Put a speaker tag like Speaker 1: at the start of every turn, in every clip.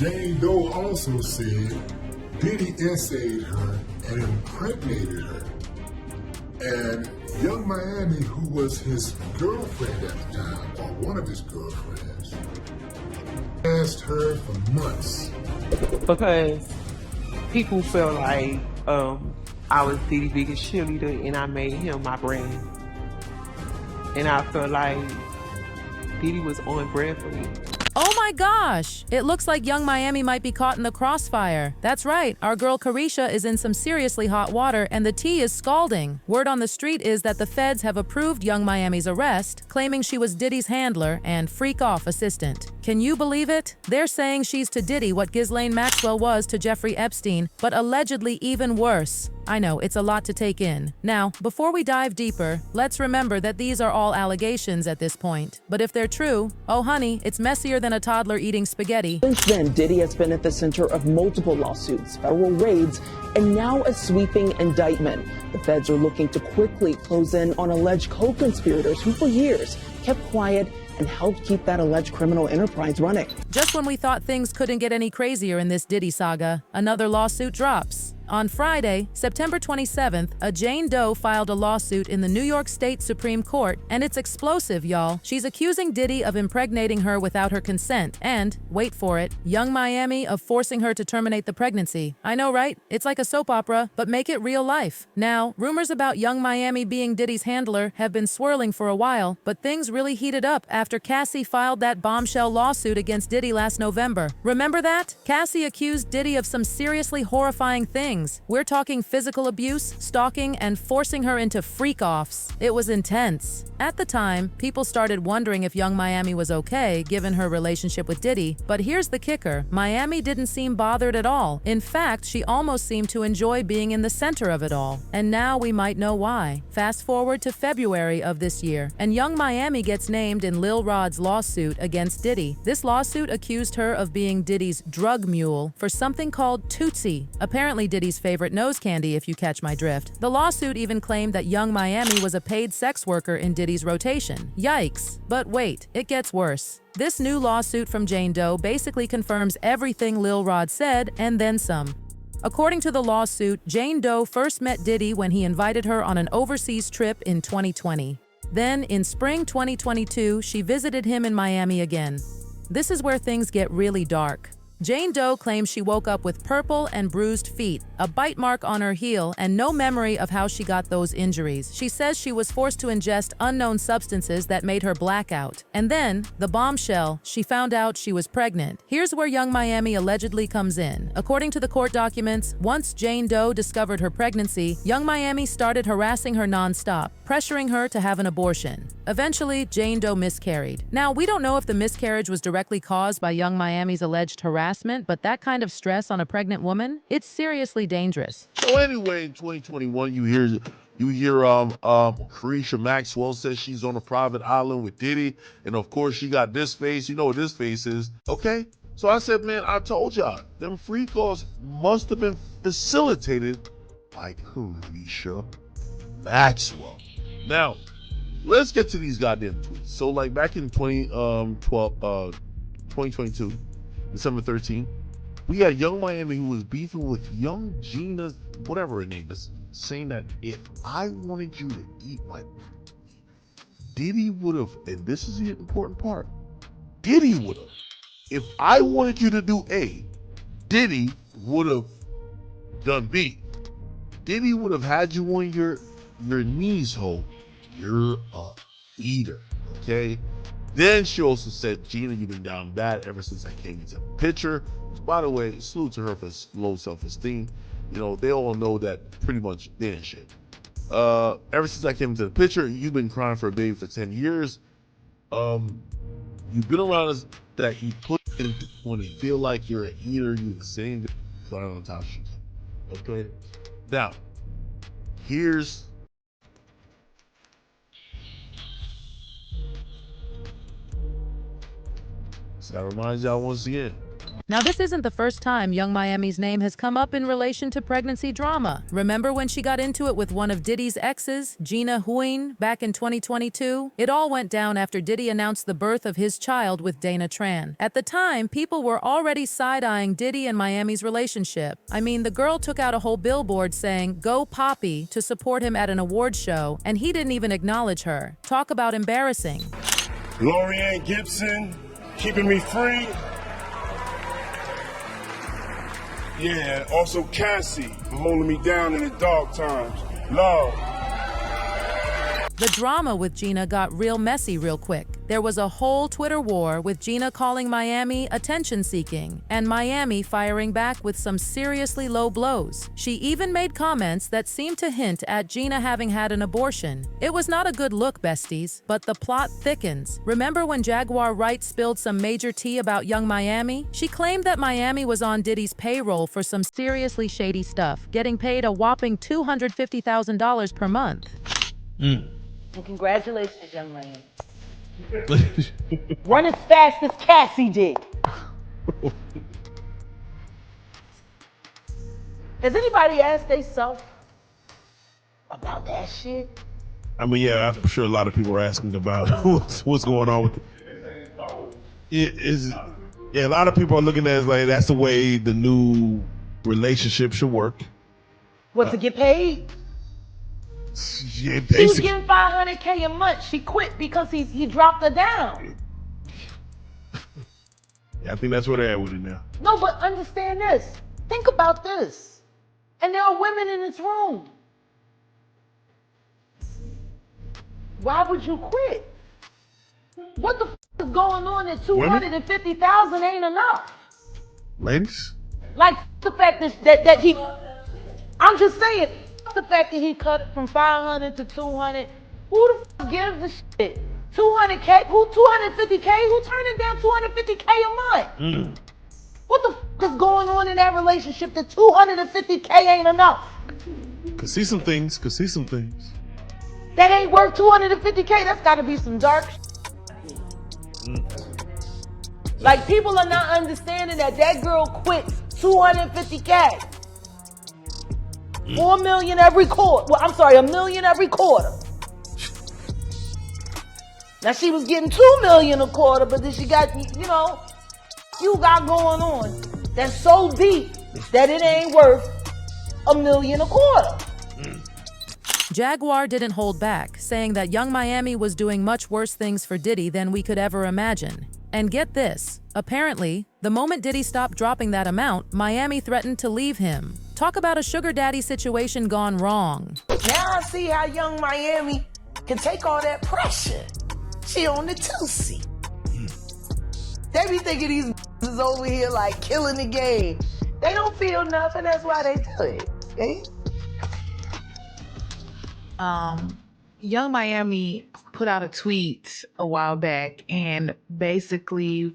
Speaker 1: Jane Doe also said Diddy insane her and impregnated her. And Young Miami, who was his girlfriend at the time, or one of his girlfriends, asked her for months.
Speaker 2: Because people feel like I was Diddy's biggest cheerleader and I made him my brand. And I feel like Diddy was on brand for me.
Speaker 3: Oh my gosh! It looks like Young Miami might be caught in the crossfire. That's right, our girl Caresha is in some seriously hot water and the tea is scalding. Word on the street is that the feds have approved Young Miami's arrest, claiming she was Diddy's handler and freak-off assistant. Can you believe it? They're saying she's to Diddy what Ghislaine Maxwell was to Jeffrey Epstein, but allegedly even worse. I know, it's a lot to take in. Now, before we dive deeper, let's remember that these are all allegations at this point. But if they're true, oh honey, it's messier than a toddler eating spaghetti.
Speaker 4: Since then, Diddy has been at the center of multiple lawsuits, federal raids, and now a sweeping indictment. The feds are looking to quickly close in on alleged co-conspirators who for years kept quiet and helped keep that alleged criminal enterprise running.
Speaker 3: Just when we thought things couldn't get any crazier in this Diddy saga, another lawsuit drops. On Friday, September 27th, a Jane Doe filed a lawsuit in the New York State Supreme Court, and it's explosive, y'all. She's accusing Diddy of impregnating her without her consent and, wait for it, Young Miami of forcing her to terminate the pregnancy. I know, right? It's like a soap opera, but make it real life. Now, rumors about Young Miami being Diddy's handler have been swirling for a while, but things really heated up after Cassie filed that bombshell lawsuit against Diddy last November. Remember that? Cassie accused Diddy of some seriously horrifying things. We're talking physical abuse, stalking, and forcing her into freak-offs. It was intense. At the time, people started wondering if Young Miami was okay, given her relationship with Diddy. But here's the kicker. Miami didn't seem bothered at all. In fact, she almost seemed to enjoy being in the center of it all. And now we might know why. Fast forward to February of this year, and Young Miami gets named in Lil Rod's lawsuit against Diddy. This lawsuit accused her of being Diddy's drug mule for something called Tootsie, apparently Diddy's favorite nose candy, if you catch my drift. The lawsuit even claimed that Young Miami was a paid sex worker in Diddy's rotation. Yikes. But wait, it gets worse. This new lawsuit from Jane Doe basically confirms everything Lil Rod said and then some. According to the lawsuit, Jane Doe first met Diddy when he invited her on an overseas trip in 2020. Then, in spring 2022, she visited him in Miami again. This is where things get really dark. Jane Doe claims she woke up with purple and bruised feet, a bite mark on her heel, and no memory of how she got those injuries. She says she was forced to ingest unknown substances that made her blackout. And then, the bombshell, she found out she was pregnant. Here's where Young Miami allegedly comes in. According to the court documents, once Jane Doe discovered her pregnancy, Young Miami started harassing her nonstop, pressuring her to have an abortion. Eventually, Jane Doe miscarried. Now, we don't know if the miscarriage was directly caused by Young Miami's alleged harassment, but that kind of stress on a pregnant woman, it's seriously dangerous.
Speaker 5: So anyway, in 2021, you hear Caresha Maxwell says she's on a private island with Diddy, and of course she got this face. You know what this face is, okay? So I said, man, I told y'all, them free calls must have been facilitated by Caresha Maxwell. Now, let's get to these goddamn tweets. So like back in 2022, December 13th, we had Young Miami who was beefing with Young Gina, whatever her name is, saying that if I wanted you to eat my, Diddy would have, and this is the important part, Diddy would have. If I wanted you to do A, Diddy would have done B. Diddy would have had you on your knees, ho. You're a eater, okay? Then she also said, Gina, you've been down bad ever since I came into the picture. By the way, salute to her for low self-esteem. You know, they all know that pretty much they ain't shit. Ever since I came into the picture, you've been crying for a baby for 10 years. You've been around us that you put in when you feel like you're an eater, you're the same crying on top of shit. Okay? Now, here's so that reminds y'all once again,
Speaker 3: Now, this isn't the first time Young Miami's name has come up in relation to pregnancy drama. Remember when she got into it with one of Diddy's exes, Gina Huyn, back in 2022? It all went down after Diddy announced the birth of his child with Dana Tran. At the time, people were already side-eyeing Diddy and Miami's relationship. I mean, the girl took out a whole billboard saying, "Go Poppy," to support him at an award show, and he didn't even acknowledge her. Talk about embarrassing.
Speaker 6: Lorianne Gibson, keeping me free. Yeah, also Cassie, for holding me down in the dark times. Love.
Speaker 3: The drama with Gina got real messy real quick. There was a whole Twitter war with Gina calling Miami attention-seeking and Miami firing back with some seriously low blows. She even made comments that seemed to hint at Gina having had an abortion. It was not a good look, besties, but the plot thickens. Remember when Jaguar Wright spilled some major tea about Young Miami? She claimed that Miami was on Diddy's payroll for some seriously shady stuff, getting paid a whopping $250,000 per month.
Speaker 7: And congratulations, young man. Run as fast as Cassie did. Has anybody asked themselves about that shit?
Speaker 6: I mean, yeah, I'm sure a lot of people are asking about what's going on with it. Yeah, a lot of people are looking at it like that's the way the new relationship should work.
Speaker 7: What, to get paid?
Speaker 6: Yeah,
Speaker 7: She was getting $500K a month. She quit because he dropped her down.
Speaker 6: Yeah, I think that's where they're at with it now.
Speaker 7: No, but understand this. Think about this. And there are women in this room. Why would you quit? What the f is going on at $250,000 ain't enough?
Speaker 6: Ladies?
Speaker 7: Like the fact that he, I'm just saying, the fact that he cut from 500 to 200, who the f gives a shit? 200K, who 250K, who turning down 250K a month? What the f is going on in that relationship that 250K ain't enough?
Speaker 6: Could see some things.
Speaker 7: That ain't worth 250K, that's gotta be some dark shit. Like, people are not understanding that girl quit 250K. 4 million every quarter. Well, I'm sorry, $1 million every quarter. Now she was getting $2 million a quarter, but then she got, you got going on that's so deep that it ain't worth $1 million a quarter.
Speaker 3: Jaguar didn't hold back, saying that Young Miami was doing much worse things for Diddy than we could ever imagine. And get this, apparently, the moment Diddy stopped dropping that amount, Miami threatened to leave him. Talk about a sugar daddy situation gone wrong.
Speaker 7: Now I see how Young Miami can take all that pressure. She on the two-seat. They be thinking these is over here like killing the game. They don't feel nothing, that's why they do it. Okay?
Speaker 8: Young Miami put out a tweet a while back and basically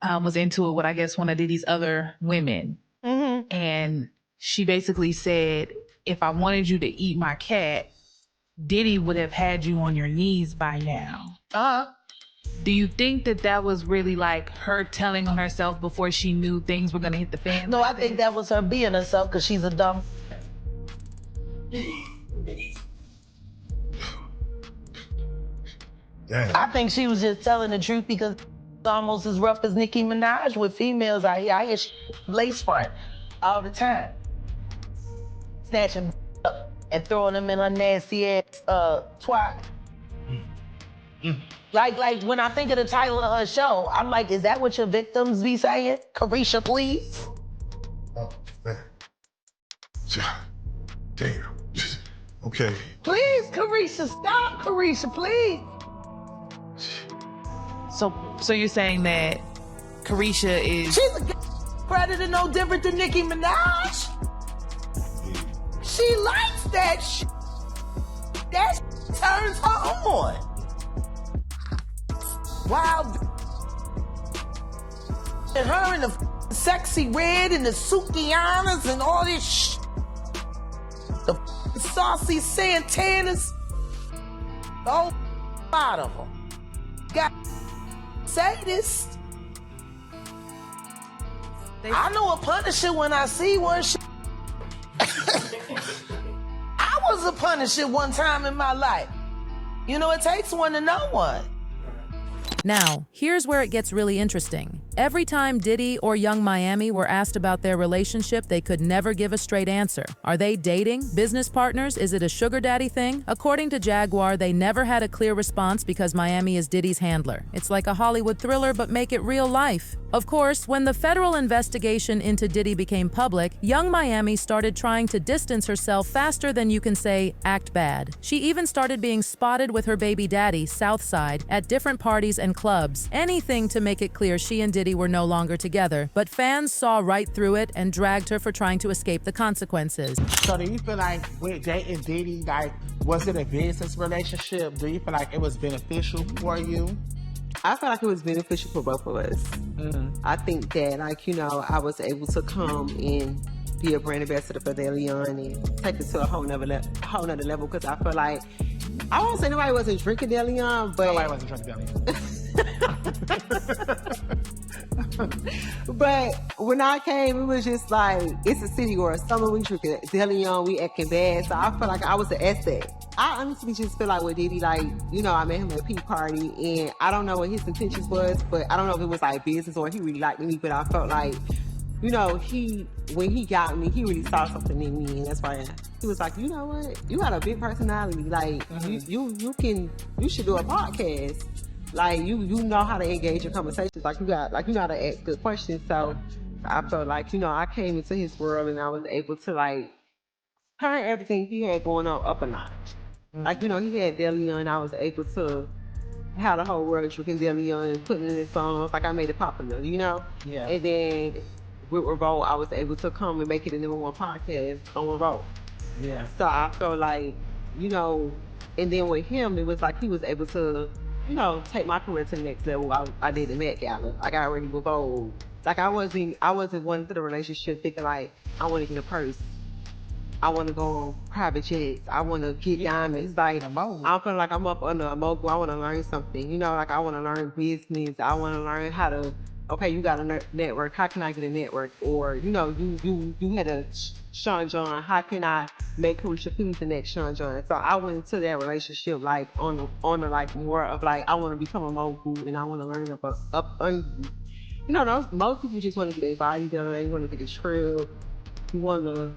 Speaker 8: was into it with, I guess, one of Diddy's other women.
Speaker 7: Mm-hmm.
Speaker 8: And she basically said, if I wanted you to eat my cat, Diddy would have had you on your knees by now. Do you think that was really like her telling on herself before she knew things were gonna hit the fan?
Speaker 7: No, I think that was her being herself because she's a dumb.
Speaker 6: Damn.
Speaker 7: I think she was just telling the truth because it's almost as rough as Nicki Minaj with females out here. I hear lace front all the time. Snatching up and throwing them in her nasty ass twat. Like when I think of the title of her show, I'm like, is that what your victims be saying? Caresha, please?
Speaker 1: Oh, man. Damn. Okay.
Speaker 7: Please, Caresha, stop, Caresha, please.
Speaker 8: So you're saying that Caresha is...
Speaker 7: She's a predator no different than Nicki Minaj. She likes that shit. That turns her on. Wow. And her in the sexy red and the Sukianas and all this shit. The saucy Santanas. The whole lot of them. Got sadist. I know a Punisher when I see one. I was a Punisher one time in my life. You know, it takes one to know one.
Speaker 3: Now, here's where it gets really interesting. Every time Diddy or Young Miami were asked about their relationship, they could never give a straight answer. Are they dating? Business partners? Is it a sugar daddy thing? According to Jaguar, they never had a clear response because Miami is Diddy's handler. It's like a Hollywood thriller, but make it real life. Of course, when the federal investigation into Diddy became public, Young Miami started trying to distance herself faster than you can say, act bad. She even started being spotted with her baby daddy, Southside, at different parties and clubs. Anything to make it clear she and Diddy were no longer together, but fans saw right through it and dragged her for trying to escape the consequences.
Speaker 9: So do you feel like with dating Diddy, like, was it a business relationship? Do you feel like it was beneficial for you?
Speaker 2: I feel like it was beneficial for both of us. I think that, like, you know, I was able to come and be a brand ambassador for DeLeon and take it to a whole nother level, because I feel like, I won't say nobody wasn't drinking DeLeon, but
Speaker 9: Nobody wasn't drinking DeLeon.
Speaker 2: but when I came, it was just like, it's a city or a summer, we drinking DeLeon, we acting bad, so I feel like I was an asset. I honestly just feel like with Diddy, like, you know, I met him at a P party, and I don't know what his intentions was, but I don't know if it was like business or he really liked me, but I felt like, you know, when he got me, he really saw something in me, and that's why he was like, you know what, you got a big personality, like, you should do a podcast, like, you know how to engage in conversations, like, you know how to ask good questions. So I felt like, you know, I came into his world and I was able to, like, turn everything he had going on up a notch. Like, you know, he had DeLeon, I was able to have the whole world drinking DeLeon and putting it in his songs, like I made it popular, you know?
Speaker 9: Yeah.
Speaker 2: And then with Revolt, I was able to come and make it a #1 podcast on Revolt.
Speaker 9: Yeah.
Speaker 2: So I felt like, you know, and then with him, it was like he was able to, you know, take my career to the next level. I did the Met Gala. Like, I already was old. Like, I wasn't going into the relationship thinking like, I want to get a purse. I want to go on private jets. I want to get diamonds. Like, I'm feeling like I'm up under a mogul. I want to learn something. You know, like, I want to learn business. I want to learn how to, okay, you got a network. How can I get a network? Or, you know, you had a Sean John. How can I make Caresha Feuds the next Sean John? So I went into that relationship like on the like more of like, I want to become a mogul and I want to learn up under. You know, most people just want to get their body done. They want to get a trip. You want to.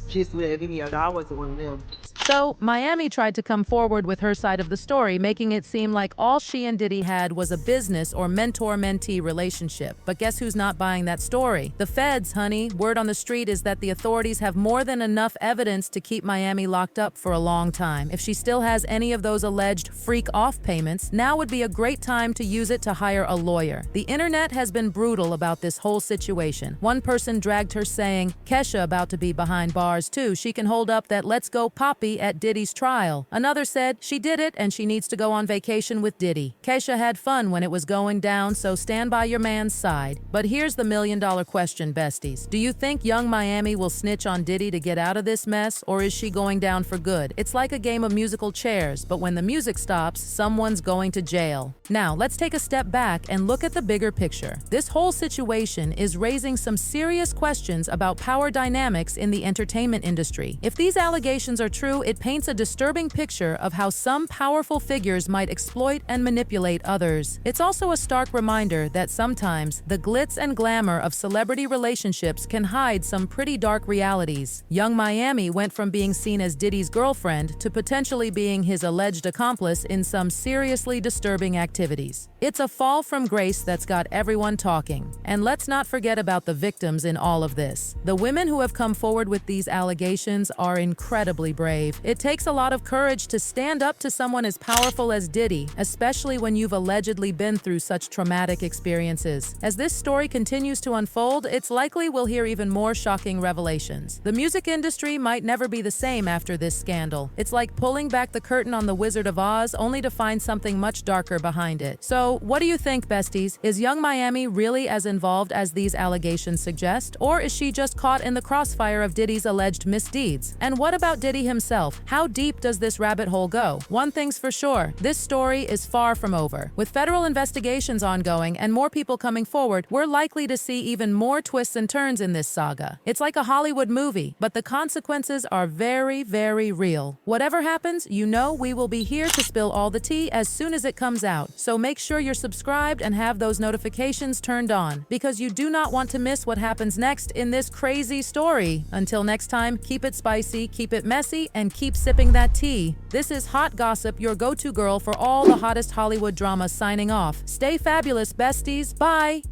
Speaker 2: Just with a video, I wasn't one of them.
Speaker 3: So, Miami tried to come forward with her side of the story, making it seem like all she and Diddy had was a business or mentor-mentee relationship. But guess who's not buying that story? The feds, honey. Word on the street is that the authorities have more than enough evidence to keep Miami locked up for a long time. If she still has any of those alleged freak-off payments, now would be a great time to use it to hire a lawyer. The internet has been brutal about this whole situation. One person dragged her saying, Caresha about to be behind bars too. She can hold up that let's go poppy at Diddy's trial. Another said she did it and she needs to go on vacation with Diddy. Caresha had fun when it was going down, so stand by your man's side. But here's the million-dollar question, besties. Do you think Young Miami will snitch on Diddy to get out of this mess, or is she going down for good? It's like a game of musical chairs, but when the music stops, someone's going to jail. Now, let's take a step back and look at the bigger picture. This whole situation is raising some serious questions about power dynamics in the entertainment industry. If these allegations are true, it paints a disturbing picture of how some powerful figures might exploit and manipulate others. It's also a stark reminder that sometimes the glitz and glamour of celebrity relationships can hide some pretty dark realities. Young Miami went from being seen as Diddy's girlfriend to potentially being his alleged accomplice in some seriously disturbing activities. It's a fall from grace that's got everyone talking. And let's not forget about the victims in all of this. The women who have come forward with these allegations are incredibly brave. It takes a lot of courage to stand up to someone as powerful as Diddy, especially when you've allegedly been through such traumatic experiences. As this story continues to unfold, it's likely we'll hear even more shocking revelations. The music industry might never be the same after this scandal. It's like pulling back the curtain on The Wizard of Oz only to find something much darker behind it. So, what do you think, besties? Is Young Miami really as involved as these allegations suggest? Or is she just caught in the crossfire of Diddy's alleged misdeeds? And what about Diddy himself? yourself. How deep does this rabbit hole go? One thing's for sure, this story is far from over. With federal investigations ongoing and more people coming forward, we're likely to see even more twists and turns in this saga. It's like a Hollywood movie, but the consequences are very, very real. Whatever happens, you know we will be here to spill all the tea as soon as it comes out. So make sure you're subscribed and have those notifications turned on, because you do not want to miss what happens next in this crazy story. Until next time, keep it spicy, keep it messy, and keep sipping that tea. This is Hot Gossip, your go-to girl for all the hottest Hollywood drama, signing off. Stay fabulous, besties. Bye.